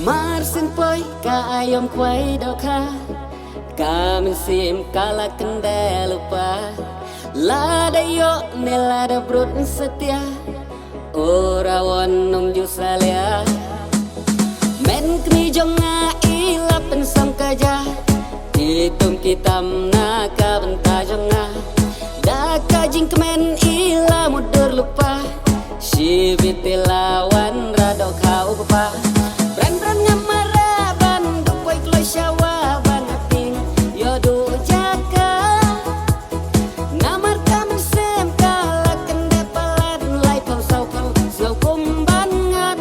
Marsin poi ka ayom kwai doka Kami sim kala kende lupa Lada yo nelada brut setia Ora wonum jusalia Men kni jonga ila pensam kaja Hitum kitam na ka benta jonga Daka jing kemen ila mudur lupa Shibiti lawan rado kau upa Brand ngamara ban dupoi kloi syawa ban ating yodu jaka Ngamar kamen sem kala kende palat lai pau sau kumban ngat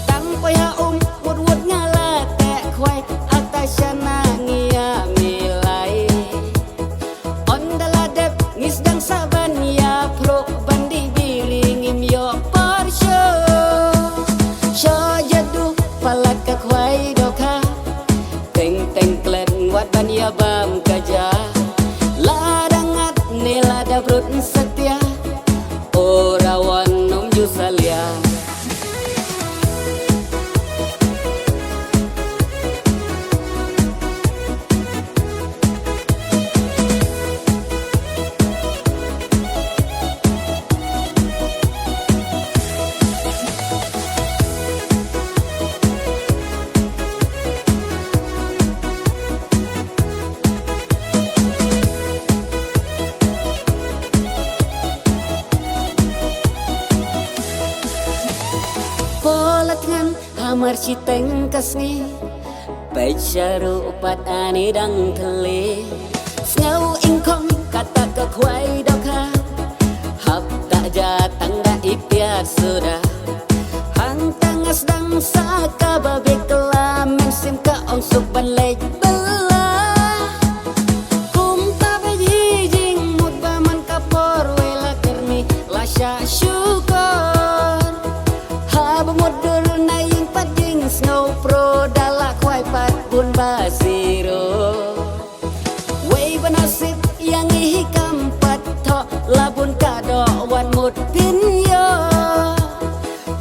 Tang poi ha wud ngala te kwai atasyana ngia milai On daladep ngis dang saban ya pro bandi biring im yo parsho Palak ka kwai doka Teng klen wat ban ya bam kaja Ladangat ne lada brut setia Ora wanum jusalia Polatngan hamar citeng kasni Pecaru upat ani dang tele Snau ingkong kata ke kwai doka Hap tak jatang da ipiat sudah Hang tangas dang saka babi kelamen sim ka ong suban lej belah Kum tabe jijing mut baman kapor wela kerni lasya syukur Mudur na yung pading snow pro dala kwai pat bun basiro Way banasit yang ihikam pat to labun kado wan mut pinyo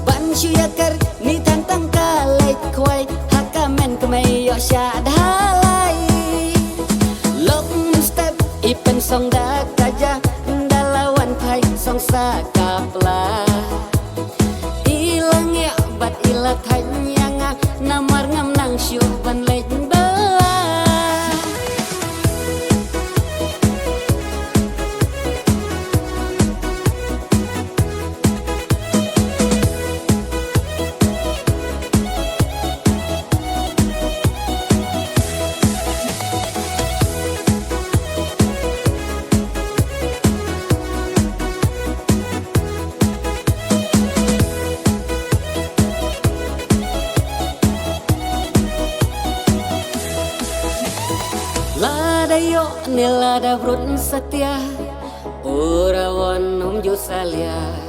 Ban syuyakar ni tantang kalay kwai hakamen kemayo syadhalay Lok step ipen song da kaja dalawan pai song sakapla Bat ila tanya namar ngam nang syuban lej belah Lada yo ne lada brut setia Ora wanum jusalia